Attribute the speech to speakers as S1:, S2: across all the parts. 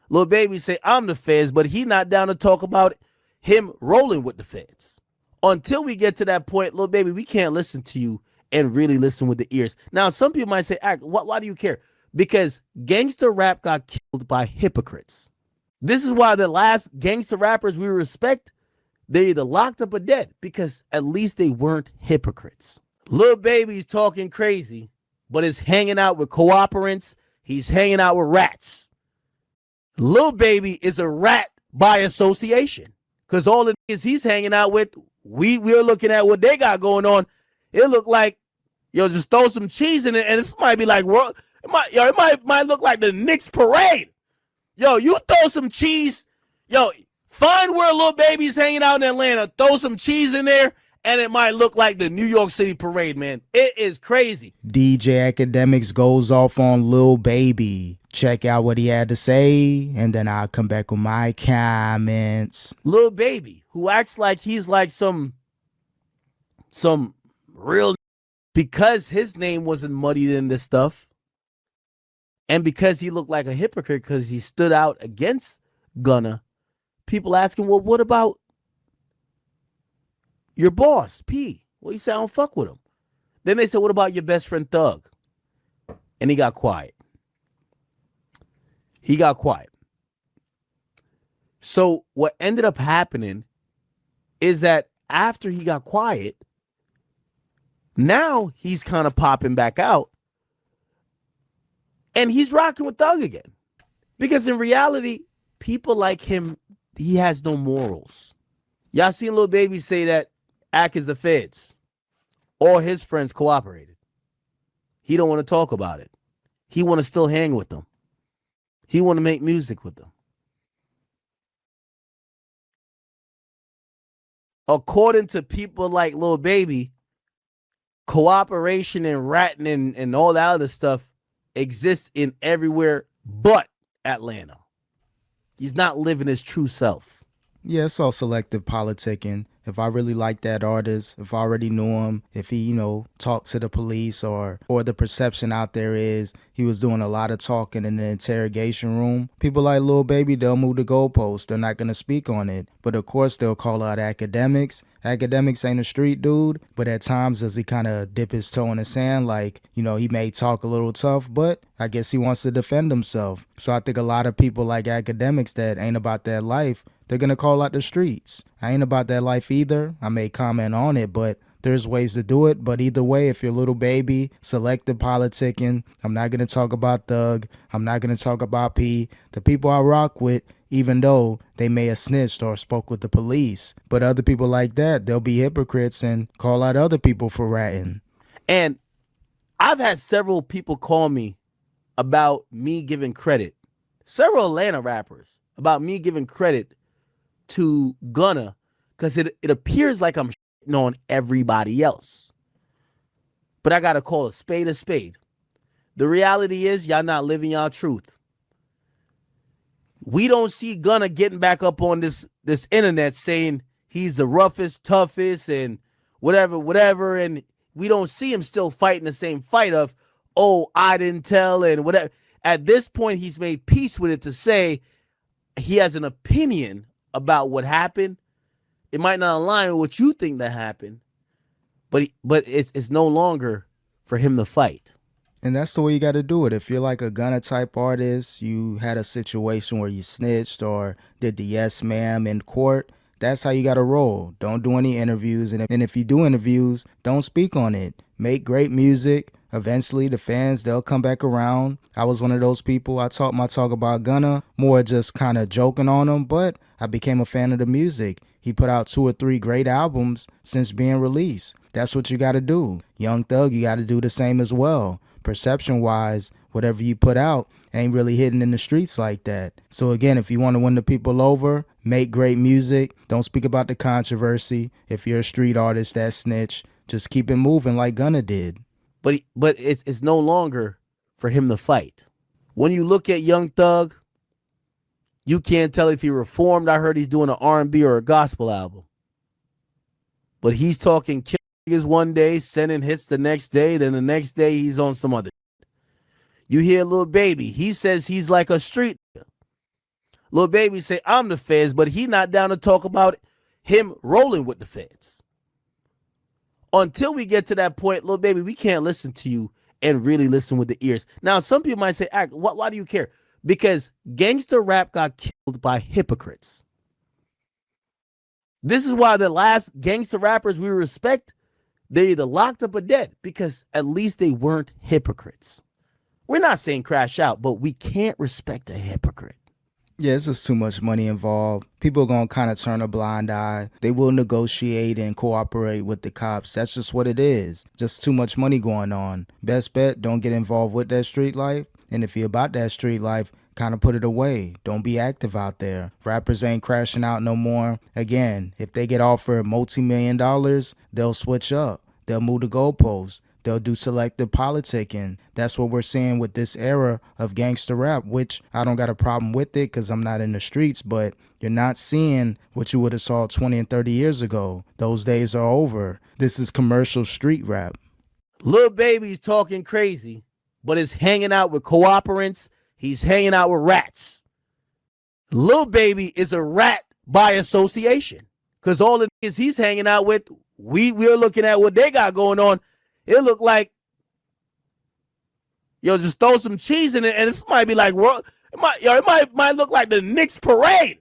S1: Lil Baby say, I'm the feds, but he not down to talk about him rolling with the feds. Until we get to that point, Lil Baby, we can't listen to you and really listen with the ears. Now, some people might say, why do you care? Because gangster rap got killed by hypocrites. This is why the last gangster rappers we respect, they either locked up or dead, because at least they weren't hypocrites. Lil Baby's talking crazy, but is hanging out with cooperants. He's hanging out with rats. Lil Baby is a rat by association, because all the niggas he's hanging out with, we're looking at what they got going on. It look like, just throw some cheese in it, and this might be like, it might look like the Knicks parade. You throw some cheese. Find where Lil Baby's hanging out in Atlanta. Throw some cheese in there, and it might look like the New York City parade, man. It is crazy.
S2: DJ Akademiks goes off on Lil Baby. Check out what he had to say, and then I'll come back with my comments.
S1: Lil Baby, who acts like he's like some real, because his name wasn't muddied in this stuff, and because he looked like a hypocrite because he stood out against Gunna, people asking, well, what about your boss, P? Well, you say, I don't fuck with him. Then they said, what about your best friend, Thug? And he got quiet. So what ended up happening is that after he got quiet, now he's kind of popping back out. And he's rocking with Thug again. Because in reality, people like him, he has no morals. Y'all seen Lil Baby say that Ak is the feds. All his friends cooperated. He don't want to talk about it. He want to still hang with them. He want to make music with them. According to people like Lil Baby, cooperation and ratting and all that other stuff exists in everywhere but Atlanta. He's not living his true self.
S2: Yeah, it's all selective politicking. If I really like that artist, if I already knew him, if he, talked to the police or the perception out there is he was doing a lot of talking in the interrogation room, people like Lil Baby, they'll move the goalpost. They're not going to speak on it. But of course, they'll call out Akademiks. Akademiks ain't a street dude, but at times does he kind of dip his toe in the sand like, he may talk a little tough, but I guess he wants to defend himself. So I think a lot of people like Akademiks that ain't about that life, they're going to call out the streets. I ain't about that life either. I may comment on it, but there's ways to do it. But either way, if you're Lil Baby, selective politicking, I'm not going to talk about Thug. I'm not going to talk about P. The people I rock with, even though they may have snitched or spoke with the police. But other people like that, they'll be hypocrites and call out other people for ratting.
S1: And I've had several people call me about me giving credit, several Atlanta rappers, about me giving credit to Gunna, because it appears like I'm shitting on everybody else. But I got to call a spade a spade. The reality is y'all not living y'all truth. We don't see Gunna getting back up on this internet saying he's the roughest, toughest, and whatever. And we don't see him still fighting the same fight of, oh, I didn't tell and whatever. At this point, he's made peace with it to say he has an opinion about what happened. It might not align with what you think that happened, but it's no longer for him to fight.
S2: And that's the way you got to do it. If you're like a Gunna type artist, you had a situation where you snitched or did the yes ma'am in court, that's how you got to roll. Don't do any interviews. And if you do interviews, don't speak on it. Make great music. Eventually, the fans, they'll come back around. I was one of those people. I talked my talk about Gunna, more just kind of joking on him, but I became a fan of the music. He put out 2 or 3 great albums since being released. That's what you got to do. Young Thug, you got to do the same as well. Perception-wise, whatever you put out ain't really hidden in the streets like that. So again, if you want to win the people over, make great music. Don't speak about the controversy. If you're a street artist that snitch, just keep it moving like Gunna did.
S1: But it's no longer for him to fight. When you look at Young Thug, you can't tell if he reformed. I heard he's doing an R&B or a gospel album. But he's talking kill niggas one day, sending hits the next day, then the next day he's on some other shit. You hear Lil Baby, he says he's like a street nigga. Lil Baby say I'm the feds, but he not down to talk about him rolling with the feds. Until we get to that point, Lil Baby, we can't listen to you and really listen with the ears. Now, some people might say, why do you care? Because gangster rap got killed by hypocrites. This is why the last gangster rappers we respect, they're either locked up or dead, because at least they weren't hypocrites. We're not saying crash out, but we can't respect a hypocrite.
S2: Yeah, it's just too much money involved. People are going to kind of turn a blind eye. They will negotiate and cooperate with the cops. That's just what it is. Just too much money going on. Best bet, don't get involved with that street life. And if you're about that street life, kind of put it away. Don't be active out there. Rappers ain't crashing out no more. Again, if they get offered multi-million dollars, they'll switch up. They'll move the goalposts. They'll do selective politicking. That's what we're seeing with this era of gangster rap, which I don't got a problem with it because I'm not in the streets, but you're not seeing what you would have saw 20 and 30 years ago. Those days are over. This is commercial street rap.
S1: Lil Baby's talking crazy, but is hanging out with cooperants. He's hanging out with rats. Lil Baby is a rat by association because all it is he's hanging out with, we're looking at what they got going on. It look like, just throw some cheese in it, and this might be like, it might look like the Knicks parade.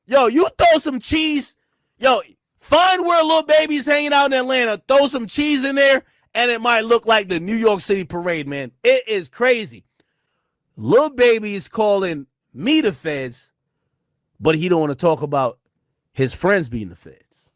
S1: You throw some cheese, find where Lil Baby's hanging out in Atlanta, throw some cheese in there, and it might look like the New York City parade, man. It is crazy. Lil Baby is calling me the feds, but he don't want to talk about his friends being the feds.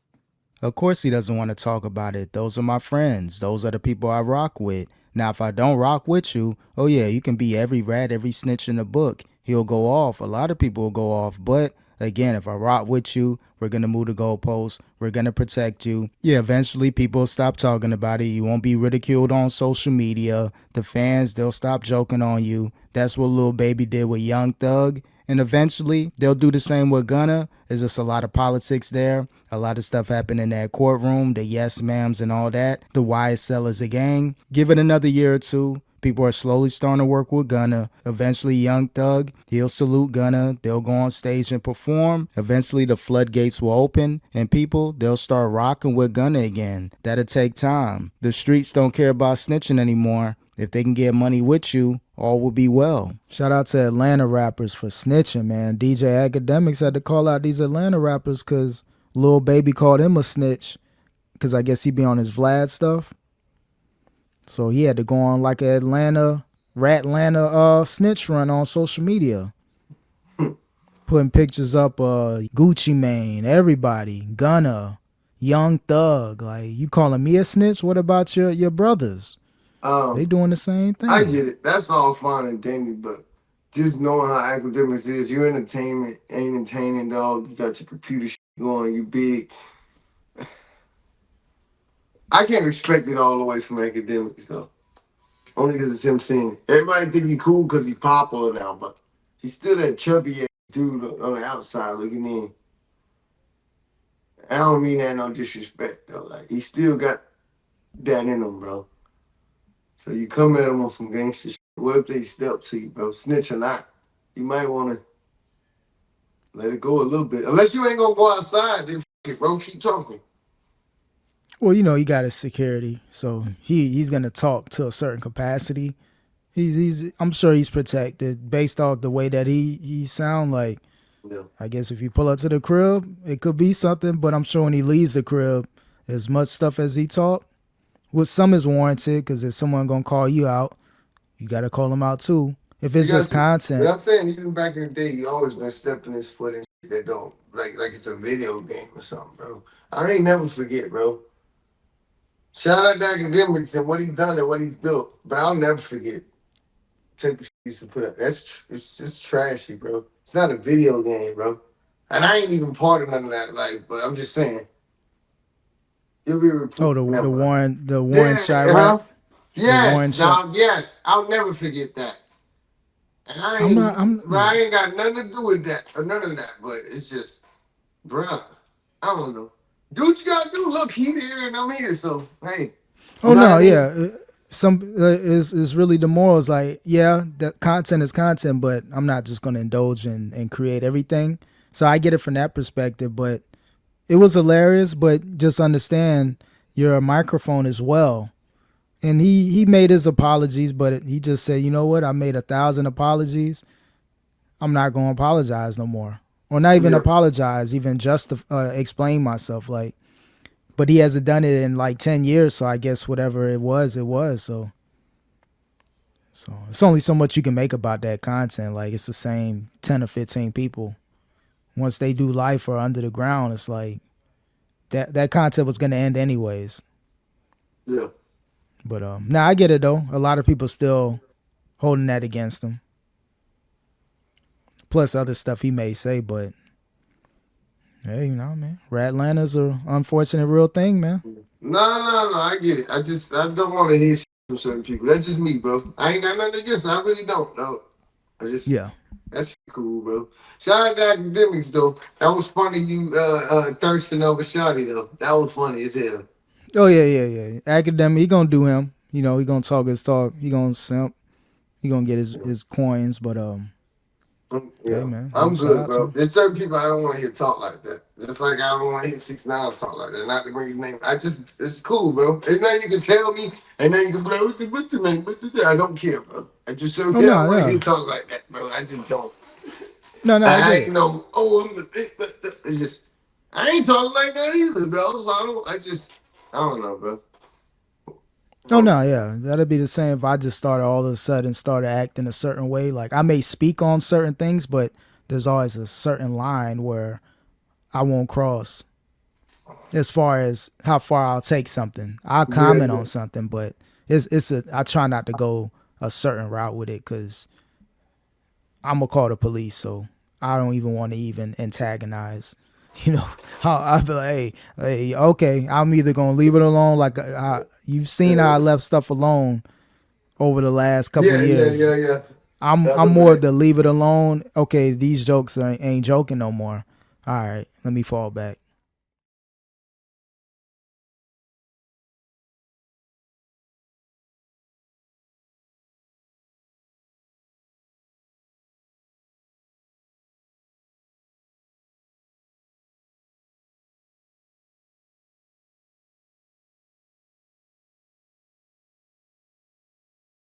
S2: Of course he doesn't want to talk about it. Those are my friends. Those are the people I rock with. Now, if I don't rock with you, oh yeah, you can be every rat, every snitch in the book. He'll go off. A lot of people will go off. But again, if I rock with you, we're going to move the goalposts. We're going to protect you. Yeah, eventually people stop talking about it. You won't be ridiculed on social media. The fans, they'll stop joking on you. That's what Lil Baby did with Young Thug. And eventually, they'll do the same with Gunna. There's just a lot of politics there. A lot of stuff happened in that courtroom, the yes ma'ams and all that. The YSL is a gang. Give it another year or two. People are slowly starting to work with Gunna. Eventually, Young Thug, he'll salute Gunna. They'll go on stage and perform. Eventually, the floodgates will open, and people, they'll start rocking with Gunna again. That'll take time. The streets don't care about snitching anymore. If they can get money with you, all will be well. Shout out to Atlanta rappers for snitching, man. DJ Akademiks had to call out these Atlanta rappers because Lil Baby called him a snitch because I guess he be on his Vlad stuff. So he had to go on like an Ratlanta snitch run on social media. Putting pictures up Gucci Mane, everybody, Gunna, Young Thug. Like, you calling me a snitch? What about your brothers? They doing the same thing.
S3: I get it. That's all fine and dandy, but just knowing how Akademiks is, your entertainment ain't entertaining, dog. You got your computer shit going, you big. I can't respect it all the way from Akademiks, though. Only because it's him singing. Everybody think he cool because he popular now, but he's still that chubby ass dude on the outside looking in. I don't mean that no disrespect, though. Like, he still got that in him, bro. So you come at him on some gangster shit. What if they step to you, bro? Snitch or not, you might want to let it go a little bit. Unless you ain't going to go outside, then it, bro. Keep talking.
S2: Well, he got his security, so he's going to talk to a certain capacity. I'm sure he's protected based off the way that he sound like.
S3: Yeah.
S2: I guess if you pull up to the crib, it could be something, but I'm sure when he leaves the crib, as much stuff as he talk, well, some is warranted because if someone gonna call you out, you gotta call them out too. If it's just content.
S3: But I'm saying, even back in the day, he always been stepping his foot in shit that don't like it's a video game or something, bro. I ain't never forget, bro. Shout out to Akademiks and what he's done and what he's built, but I'll never forget. Type of shit he used to put up. It's just trashy, bro. It's not a video game, bro. And I ain't even part of none of that, like. But I'm just saying. You'll be
S2: the Warren Chirac.
S3: Yes, dog. Yes, I'll never forget that. And I ain't got nothing to do with that or none of that. But it's just, bruh, I don't know. Do what you gotta do. Look, he here and I'm here, so hey.
S2: Oh no, yeah. some is really the morals. Like, yeah, the content is content, but I'm not just gonna indulge and create everything. So I get it from that perspective. But it was hilarious. But just understand, you're a microphone as well. And he made his apologies, but he just said, you know what? I made 1,000 apologies. I'm not gonna apologize no more, or not even apologize, even just explain myself. Like, but he hasn't done it in like 10 years, so I guess whatever it was, it was. So it's only so much you can make about that content. Like, it's the same 10 or 15 people. Once they do life or under the ground, it's like that content was gonna end anyways.
S3: Yeah.
S2: But now I get it though. A lot of people still holding that against him. Plus other stuff he may say, but hey, you know, man, Ratlanta's an unfortunate real thing, man.
S3: No, I get it. I don't want to hear shit from certain people. That's just me, bro. I ain't got nothing against it. I really don't, no. That's shit cool, bro. Shout out to Akademiks, though. That was funny, you thirsting over Shawty, though. That was funny as hell.
S2: Oh, yeah. Academic, he gonna do him. You know, he gonna talk his talk. He gonna simp. He gonna get his coins, but
S3: yeah,
S2: hey, man,
S3: I'm good, bro. There's certain people I don't want to hear talk like that. Just like I don't want to hear 6ix9ine talk like that. Not to bring his name. It's cool, bro. There's nothing you can tell me. Ain't nothing you can play with the name. I don't care, bro. I just so want to hear talk like that, bro. I just don't.
S2: No,
S3: I ain't no. It's just I ain't talking like that either, bro. So I don't know, bro.
S2: Oh no, yeah, that'd be the same if I just started all of a sudden started acting a certain way. Like, I may speak on certain things, but there's always a certain line where I won't cross. As far as how far I'll take something, I'll comment on something, but I try not to go a certain route with it because I'm gonna call the police, so I don't even want to even antagonize. You know, I feel like, hey, okay, I'm either gonna leave it alone. Like, you've seen how I left stuff alone over the last couple of years.
S3: Yeah.
S2: I'm more of the leave it alone. Okay, these jokes ain't joking no more. All right, let me fall back.